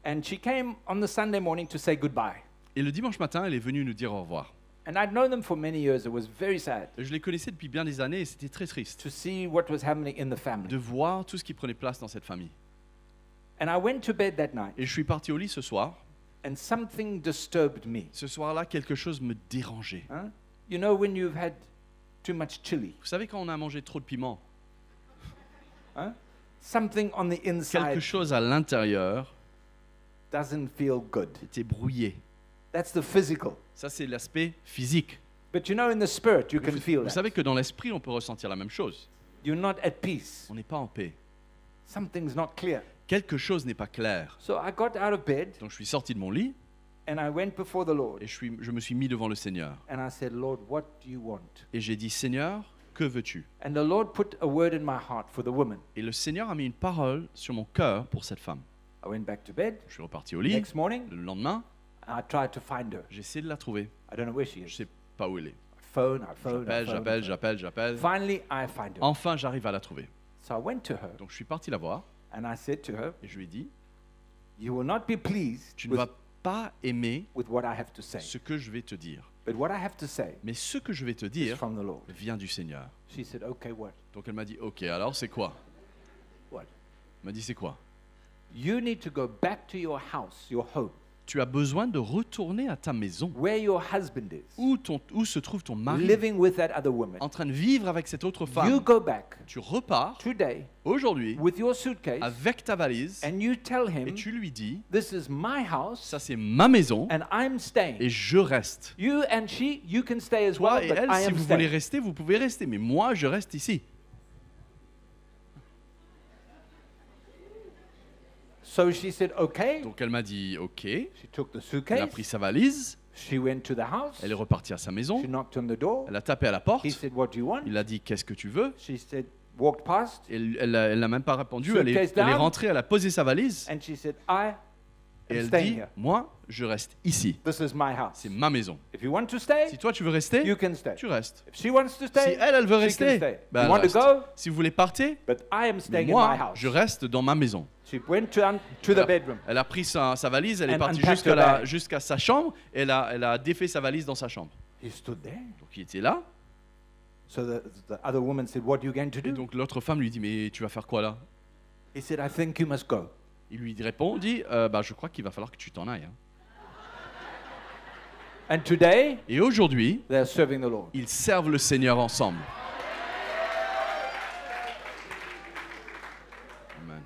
And she came on the Sunday morning to say goodbye. Et le dimanche matin, elle est venue nous dire au revoir. And I'd known them for many years. It was very sad Je les connaissais depuis bien des années et c'était très triste to see what was happening in the de family. voir tout ce qui prenait place dans cette famille. And I went to bed that night Et je suis parti au lit ce soir. and something disturbed me. Ce soir-là, quelque chose me dérangeait. Huh? You know when you've had too much chili, Vous savez, quand on a mangé trop de piment, huh? Something on the quelque inside chose à l'intérieur doesn't feel good. était brouillé. That's the physical. Ça, c'est l'aspect physique. But you know, in the spirit, you can feel Vous that. savez que dans l'esprit, on peut ressentir la même chose. You're not at peace. On n'est pas en paix. Something's not clear. Quelque chose n'est pas clair. So I got out of bed Donc je suis sorti de mon lit and I went before the Lord et je me suis mis devant le Seigneur. and I said, Lord, what do you want? Et j'ai dit, Seigneur, que veux-tu? And the Lord put a word in my heart for the woman. Et le Seigneur a mis une parole sur mon cœur pour cette femme. I went back to bed. Je suis reparti au lit. Next morning, Le lendemain, I tried to find her. j'ai essayé de la trouver. I don't know where she Je is. sais pas où elle est. Phone, I phone, I phone. J'appelle. Finally, I find her. Enfin, j'arrive à la trouver. So I went to her Donc je suis parti la voir and I said to her, et je lui ai dit, you will not be pleased tu ne vas pas aimer with what I have to say. ce que je vais te dire. But what I have to say Mais ce que je vais te is dire from the Lord. vient du Seigneur. She said, okay, what? Donc elle m'a dit, ok, alors c'est quoi? What? Elle m'a dit, c'est quoi? You need to go back to your house, your home, Tu as besoin de retourner à ta maison where your husband is, où se trouve ton mari living with that other woman. en train de vivre avec cette autre You femme. go back Tu repars today aujourd'hui with your suitcase avec ta valise and you tell et him, tu lui dis, this is my house ça c'est ma maison and I'm staying. et je reste. You and she, you can stay as Toi well, et but elle, I si am vous voulez staying. rester, vous pouvez rester, mais moi je reste ici. So she said, okay. Donc elle m'a dit, ok, elle She took the a suitcase. pris sa valise, She went to the house. elle est repartie à sa maison, She knocked on the door. elle a tapé à la porte, He said, what do you want? il a dit, qu'est-ce que tu veux? She said, walked past. Elle n'a même pas répondu, elle Suitcase est down. rentrée, elle a posé sa valise And she said, I et am elle staying dit, here. moi je reste ici, This is my house. c'est ma maison. If you want to stay, Si toi tu veux rester, you can stay. tu restes. If she wants to Si stay, elle veut she can rester, stay. ben, You elle want to reste. go? Si vous voulez partir, But I am mais staying in my moi house. je reste dans ma maison. She went to the bedroom. Elle a pris sa valise, elle est And partie unpacked her bag. jusqu'à sa chambre, et elle a défait sa valise dans sa chambre. He stood there. Donc il était là, So the other woman said, what are you going to et do? donc l'autre femme lui dit, mais tu vas faire quoi là? He said, I think you must go. Il lui répond, dit, bah, je crois qu'il va falloir que tu t'en ailles. Hein. And today, Et aujourd'hui, they're serving the Lord. ils servent le Seigneur ensemble. Amen.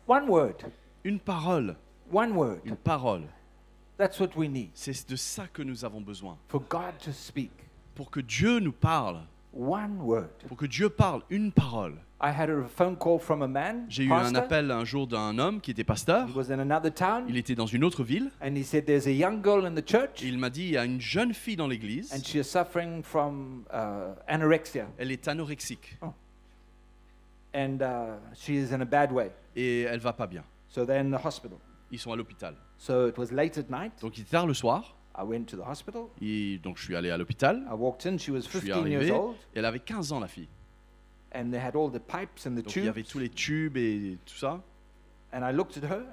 One word. Une parole, One word. une parole. That's what we need. C'est de ça que nous avons besoin. For God to speak. Pour que Dieu nous parle, One word. pour que Dieu parle, une parole. I had a phone call from a man, J'ai eu un pastor. appel un jour d'un homme qui était pasteur. He was in another town, Il était dans une autre ville. and he said there's a young girl in the church, Et il m'a dit, il y a une jeune fille dans l'église. and she is suffering from anorexia, Elle est anorexique and she is in a bad way. et elle va pas bien. So they're in the hospital. Ils sont à l'hôpital. So it was late at night. Donc il était tard le soir. I went to the hospital. Et donc je suis allé à l'hôpital. I walked in. She was Je suis 15 years arrivé. old, Et elle avait 15 ans, la fille. and they had all the pipes and the Donc il y avait tubes. tous les tubes et tout ça. And I looked at her.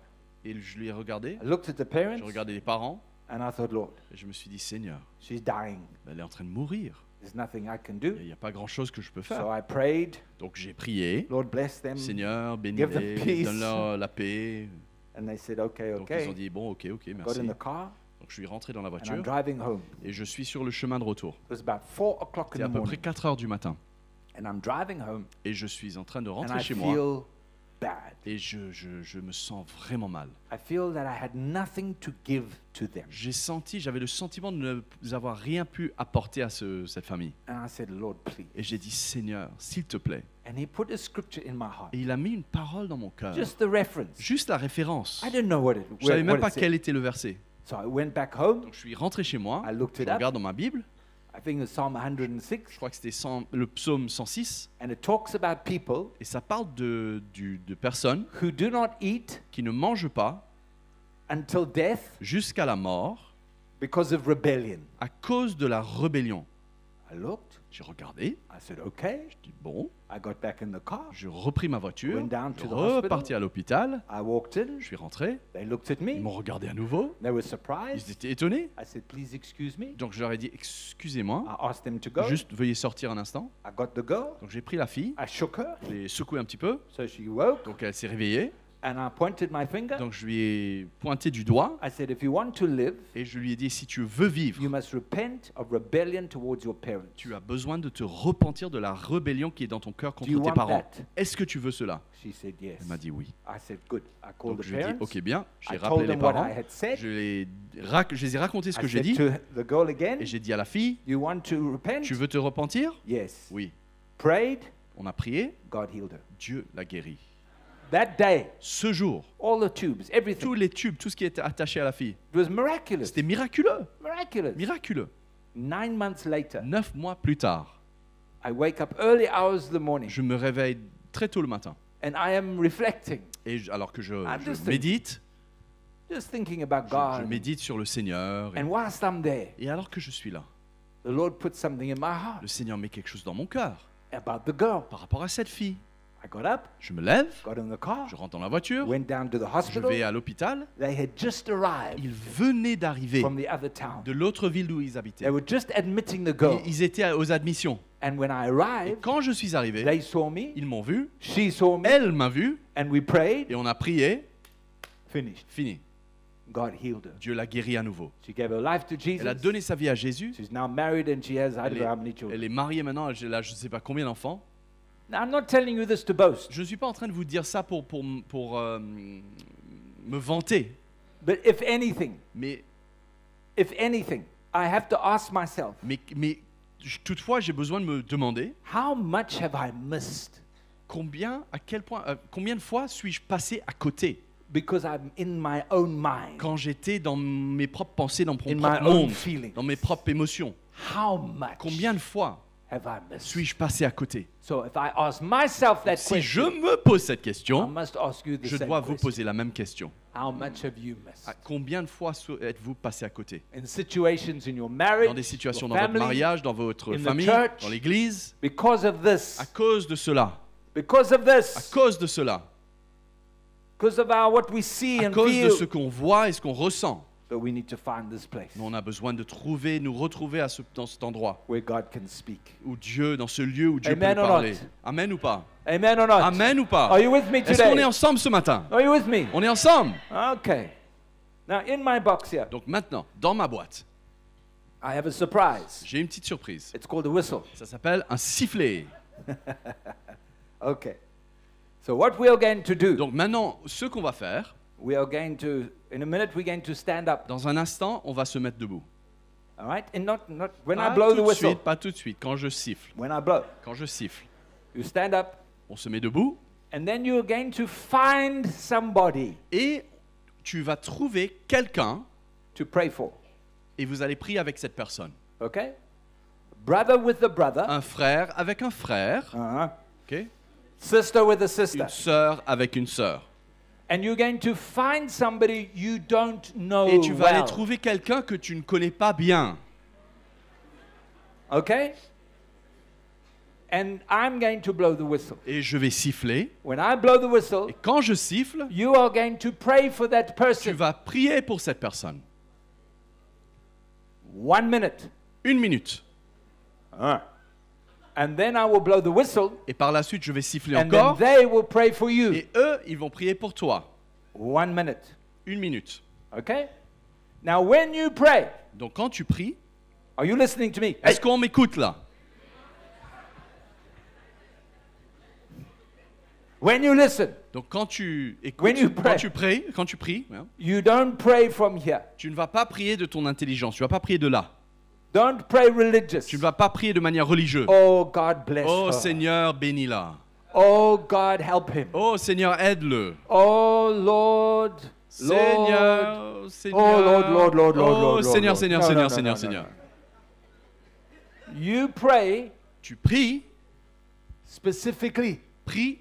Et je lui ai regardé. I looked at the parents, Je regardais les parents. and I thought, Lord, Et je me suis dit, Seigneur, she's dying. elle est en train de mourir. There's nothing I can do. Il n'y a pas grand-chose que je peux So faire. I prayed, Donc j'ai prié. Lord bless them. Seigneur, Give them bénis-les, peace. donne-leur la paix. And they said, okay, Donc ils ont okay. dit, bon, ok, Got merci. in the car, Donc je suis rentré dans la and I'm voiture. driving home. Et je suis sur le chemin de retour. It was about 4 o'clock C'est in à the peu près morning, 4 heures du matin. and I'm driving home, Et je suis en train de and rentrer I chez moi. feel bad. Et je me sens vraiment mal. I feel that I had nothing to give to them. J'avais le sentiment de ne avoir rien pu apporter à cette famille. And I said, Lord, please. Et j'ai dit, Seigneur, s'il te plaît. And he put a scripture in my heart, Et il a mis une parole dans mon cœur. just the reference. Juste la référence. I didn't know what Je savais même pas it said. quel était le verset. So I went back home. Donc je suis rentré chez moi. I looked Je it up. regarde dans ma Bible. I think it's Psalm Je 106, crois que c'était le psaume 106. and it talks about people Et ça parle de personnes who do not eat qui ne mangent pas until death jusqu'à la mort because of rebellion. à cause de la rébellion. I looked. J'ai regardé, I said, okay. je dis bon, I got back in the car. j'ai repris ma voiture, Went down je to suis the hospital. reparti à l'hôpital, I walked in. je suis rentré, They looked at ils me. m'ont regardé à nouveau, They were ils surprised. étaient étonnés. I said, please excuse me. Donc je leur ai dit excusez-moi, I asked them to go. juste veuillez sortir un instant. I got the girl. Donc j'ai pris la fille, I shook her. je l'ai secouée un petit peu, So she woke. donc elle s'est réveillée, And I pointed my finger. donc je lui ai pointé du doigt I said, if you want to live, et je lui ai dit si tu veux vivre, you must repent of rebellion towards your parents. tu as besoin de te repentir de la rébellion qui est dans ton cœur Do contre you tes want parents. that? Est-ce que tu veux cela? She said yes. Elle m'a dit oui. I said, good. I called Donc the je lui ai dit parents. ok bien, j'ai I rappelé told les them what parents, I had said. je les ai raconté ce I que j'ai said dit to the girl again, et j'ai dit à la fille, you want to repent? tu veux te repentir? Yes. Oui. Prayed, On a prié, God healed her. Dieu l'a guérie. That day, Ce jour, all the tubes, everything, tous les tubes, tout ce qui était attaché à la fille, it was miraculous. c'était miraculeux, Miraculous. miraculeux. 9 months later, 9 mois plus tard, I wake up early hours of the morning je me réveille très tôt le matin. and I am reflecting, Et alors que je just médite, just thinking about je God. médite sur le Seigneur. And whilst I'm there, Et alors que je suis là, the Lord put something in my heart le Seigneur met quelque chose dans mon cœur about the girl. par rapport à cette fille. I got up, Je me lève, got in the car, je rentre dans la voiture, went down to the je hospital. vais à l'hôpital. They had just arrived Ils venaient d'arriver from the other town. de l'autre ville où ils habitaient. They were just admitting the girl. Ils étaient aux admissions. And when I Et arrived, quand je suis arrivé, they saw me, ils m'ont vu, she saw me, elle m'a vu, and we prayed. et on a prié. Finished. Fini. God healed her. Dieu l'a guérie à nouveau. She gave her life to Elle a Jesus. donné sa vie à Jésus. She's now married and she has I don't Elle know how many est, children. elle est mariée maintenant, elle a je ne sais pas combien d'enfants. Now, I'm not telling you this to boast, Je ne suis pas en train de vous dire ça pour me vanter. but if anything, Mais I have to ask myself, toutefois, j'ai besoin de me demander how much have I missed à quel point, combien de fois suis-je passé à côté because I'm in my own mind, quand j'étais dans mes propres pensées, dans mon in my propre own monde, feelings? dans mes propres émotions. How much Combien de fois have I missed? suis-je passé à côté? So if I ask myself that Si je question, me pose cette I question, must ask you the je same dois vous question. poser la même question. How much have you À missed? combien de fois êtes-vous passé à côté? In situations in your marriage, Dans des situations your dans votre family, mariage, dans votre in the famille, church. dans l'église, because of this, à cause de cela, because of à this, cause de cela, because of our, what we see à and cause de feel. ce qu'on voit et ce qu'on ressent. So we need to find this place Nous, on a besoin de nous retrouver dans cet endroit where God can speak. où Dieu, dans ce lieu où Dieu Amen peut nous or not? parler. Amen ou pas? Amen or not? Amen ou pas? Are you with me Est-ce qu'on est today? ensemble ce matin? Are you with me? On est ensemble. Okay. Now in my box here, Donc maintenant, dans ma boîte, I have a surprise. j'ai une petite surprise. It's called a whistle. Ça s'appelle un sifflet. Okay. So what we are going to do, Donc maintenant, ce qu'on va faire, we are going to, in a minute, we're going to stand up. dans un instant, on va se mettre debout. All right? And not when I Pas blow the tout de whistle. suite, pas tout de suite. Quand je siffle, When I blow, quand je siffle, you stand up, on se met debout and then you're going to find somebody et tu vas trouver quelqu'un to pray for. et vous allez prier avec cette personne. Okay? Brother with a brother. Un frère avec un frère, Uh-huh. ok? Sister with a sister. Une sœur avec une sœur. And you're going to find somebody you don't know Et tu vas well. aller trouver quelqu'un que tu ne connais pas bien. Okay? And I'm going to blow the whistle. Et je vais siffler. When I blow the whistle, Et quand je siffle, you are going to pray for that tu person. vas prier pour cette personne. 1 minute. 1 minute. And then I will blow the whistle, Et par la suite, je vais siffler and then encore. they will pray for you. Et eux, ils vont prier pour toi. 1 minute. 1 minute. Okay? Now, when you pray, Donc quand tu pries, are you listening to me? Hey, est-ce qu'on m'écoute là? when you listen, Donc quand tu écoutes, When you pray. quand tu pries, hein, you don't pray from here. tu ne vas pas prier de ton intelligence, tu ne vas pas prier de là. Don't pray religious. Tu ne vas pas prier de manière religieuse. Oh, God bless Oh her. Seigneur, bénis-la. Oh, God help him. Oh Seigneur, aide-le. Oh, Lord. Seigneur, Seigneur. Oh, Lord, Oh Lord, Seigneur, Lord. Seigneur, No, Seigneur, no, Seigneur, no, Seigneur. You pray Tu pries, specifically. prie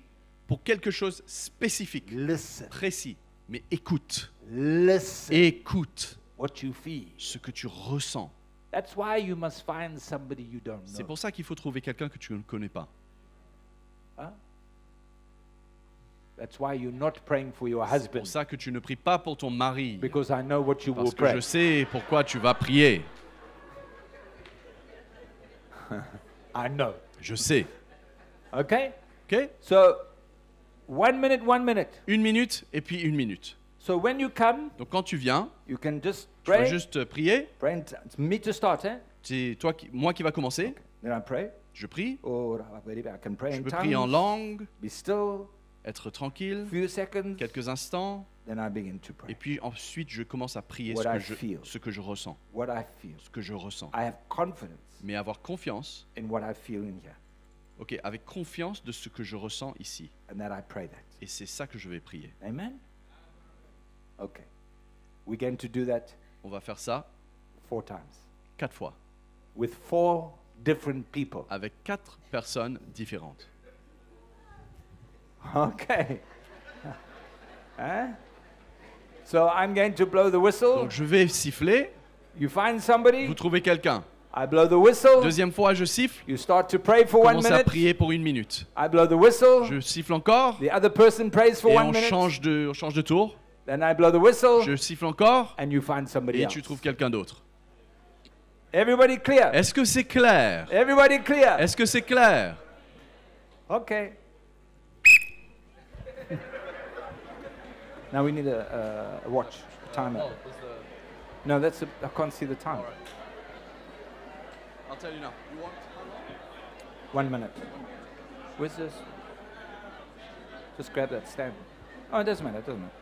pour quelque chose spécifique, Listen. précis, mais écoute. Listen Écoute what you feel. ce que tu ressens. That's why you must find somebody you don't C'est know. pour ça qu'il faut trouver quelqu'un que tu ne connais pas. Huh? That's why you're not praying for your C'est husband, pour ça que tu ne pries pas pour ton mari. because I know what you will Parce que pray. je sais pourquoi tu vas prier. I know. Je sais. Okay? Ok? So, 1 minute, 1 minute. 1 minute et puis 1 minute. So when you come, Donc quand tu viens, you can just tu vas pray. juste prier. Pray. It's me to start, eh? C'est moi qui va commencer. Then I pray. Je prie. Or I can pray Je in peux prier en tongues. langue, Be still. être tranquille, Few seconds. quelques instants. Then I begin to Et pray. puis ensuite, je commence à prier What I feel. ce que je ressens. What I feel. Ce que je ressens. I have confidence Mais avoir confiance, in what I feel in here. ok, avec confiance de ce que je ressens ici. And that I pray that. Et c'est ça que je vais prier. Amen? Okay. We're going to do that On va faire ça 4 times. 4 fois, With 4 different people. avec 4 personnes différentes. Okay. Huh? So I'm going to blow the whistle. Donc je vais siffler, You find somebody. vous trouvez quelqu'un. I blow the whistle. Deuxième fois, je siffle, You start to pray for 1 commence à minute. prier pour 1 minute. I blow the whistle. Je siffle encore, The other person prays for et 1 on minute. change de tour. Then I blow the whistle. Je siffle encore, And you find somebody et else. tu trouves quelqu'un d'autre. Everybody clear? Est-ce que c'est clair? Everybody clear? Est-ce que c'est clair? Okay. Now we need a watch, a timer. No, I can't see the time. I'll tell you now. 1 minute. Where's this? Just grab that stand. Oh, it doesn't matter. It doesn't matter.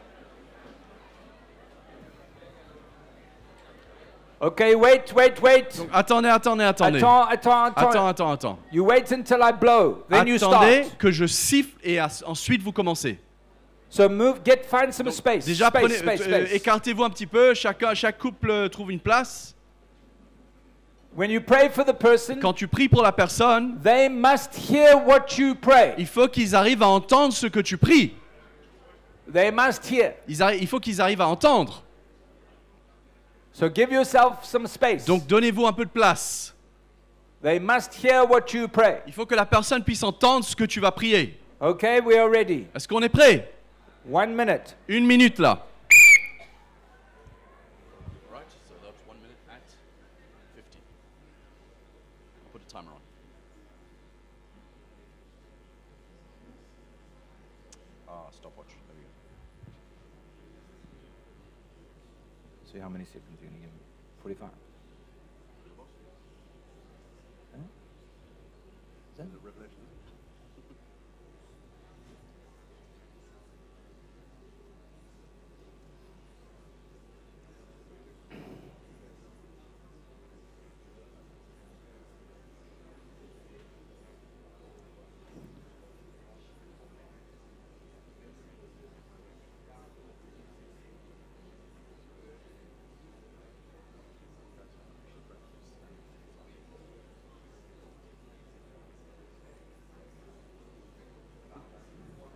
Okay, wait. Donc attendez. Attends. You wait until I blow, then you Attendez start. que je siffle et ensuite vous commencez. So find some space. Déjà, Space. écartez-vous un petit peu, chaque couple trouve une place. When you pray for the person, Quand tu pries pour la personne, they must hear what you pray. il faut qu'ils arrivent à entendre ce que tu pries. They must hear. Il faut qu'ils arrivent à entendre. So give yourself some space. Donc donnez-vous un peu de place. They must hear what you pray. Il faut que la personne puisse entendre ce que tu vas prier. Okay, we are ready. Est-ce qu'on est prêt? 1 minute. 1 minute là. See how many seconds you're going to give me. 45. Huh? Is that Revelation?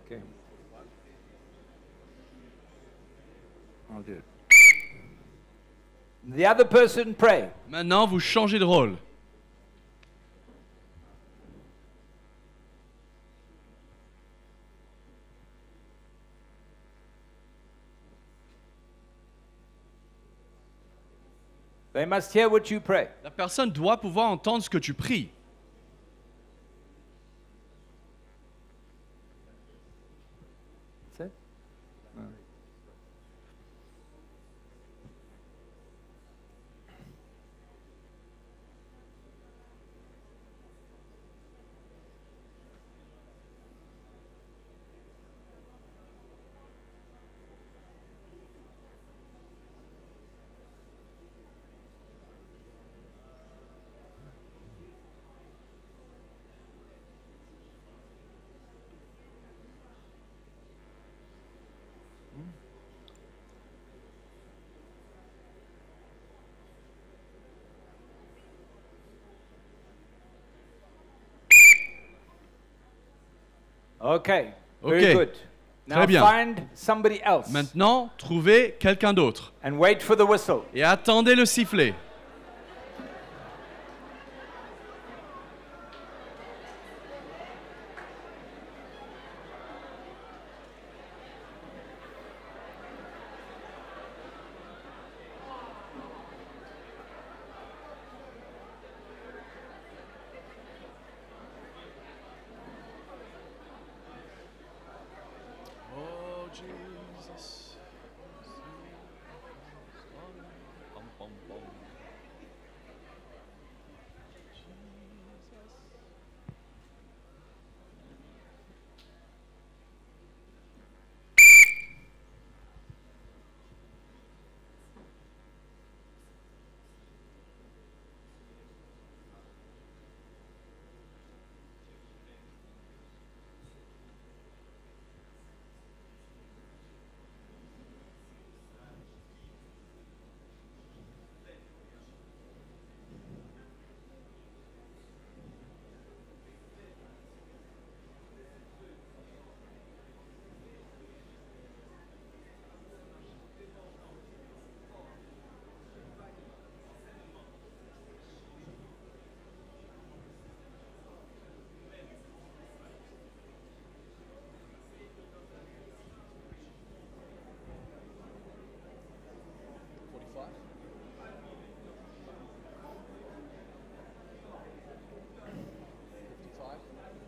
Okay. I'll do it. The other person pray. Maintenant, vous changez de rôle. They must hear what you pray. La personne doit pouvoir entendre ce que tu pries. That's it? Okay. Very Okay. good. Now bien. find somebody else Maintenant, trouvez quelqu'un d'autre and wait for the whistle. et attendez le sifflet. Oh Jesus.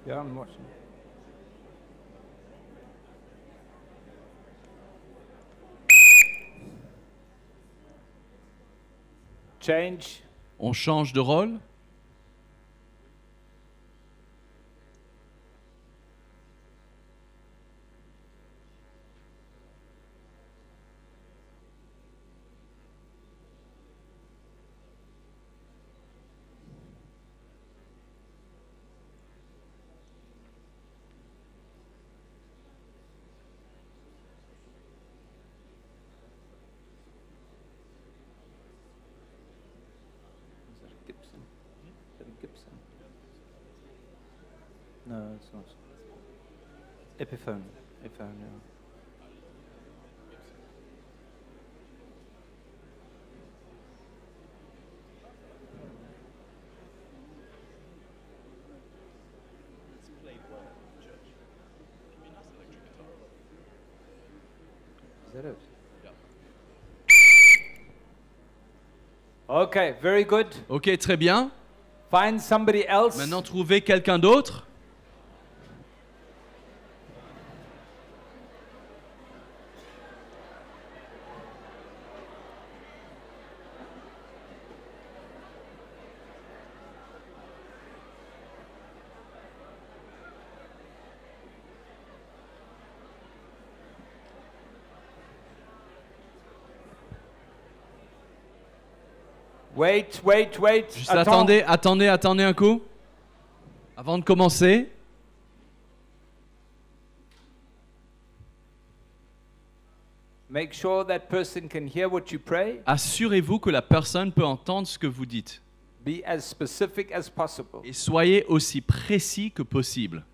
Yeah, I'm watching. Change. On change de rôle. Is that a Gibson? Is that a Gibson? No, it's not. Epiphone. Epiphone, yeah. Is that it? Okay, very good. Ok, très bien. Find somebody else. Maintenant, trouvez quelqu'un d'autre. Wait. Juste Attends. attendez un coup. Avant de commencer. Make sure that person can hear what you pray. Assurez-vous que la personne peut entendre ce que vous dites. Be as specific as possible. Et soyez aussi précis que possible.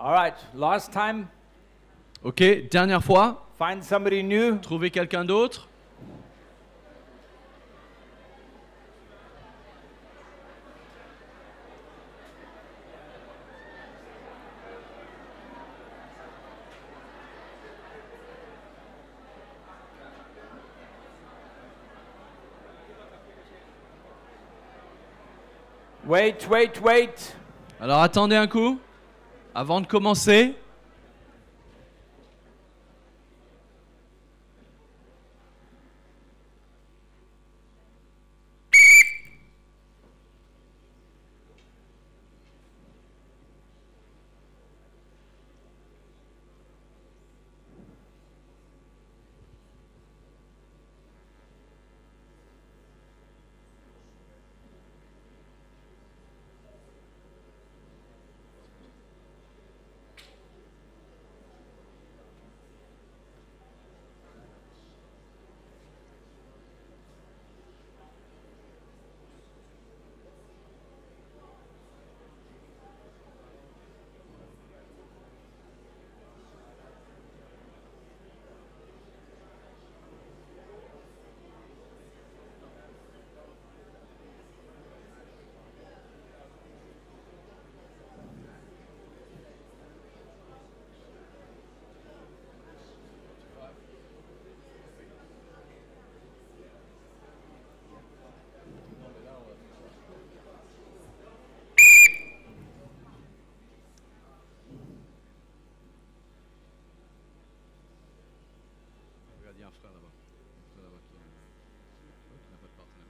All right, last time, Ok, dernière fois. find somebody new. Trouvez quelqu'un d'autre. Wait, wait, wait. Alors attendez un coup. Avant de commencer. Regarde, il y a un frère là-bas. Un frère là-bas qui n'a pas de partenaire.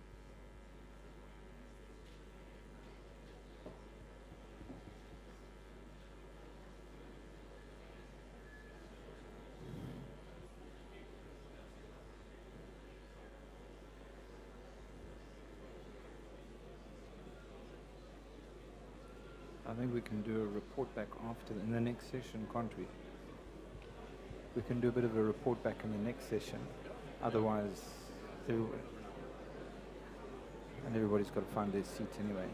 I think we can do a report back after in the next session, can't we? We can do a bit of a report back in the next session. Otherwise, everybody's got to find their seat anyway.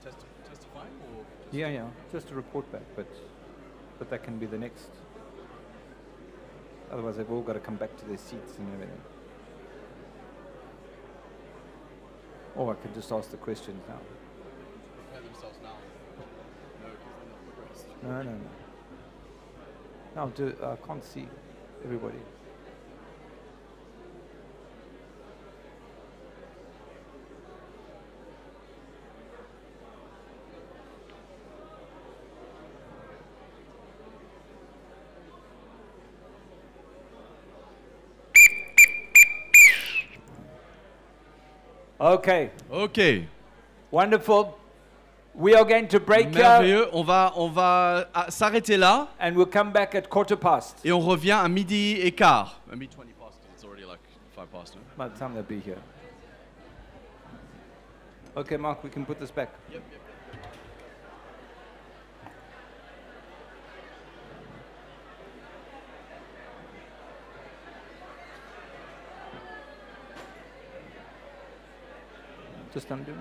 Testifying or Yeah, yeah, just a report back, but that can be the next. Otherwise, they've all got to come back to their seats and everything. Or I could just ask the questions now. prepare themselves now? No, because they're not progressed. No, no, no. No, I can't see everybody. Okay, Ok. wonderful. We are going to break here Merveilleux. On va s'arrêter là and we'll come back at 15:15. et on revient à 12h15. À 12:20 past. It's already like 5 past. Huh? By the time they'll be here. Okay, Mark, we can put this back. Yep. Just undo.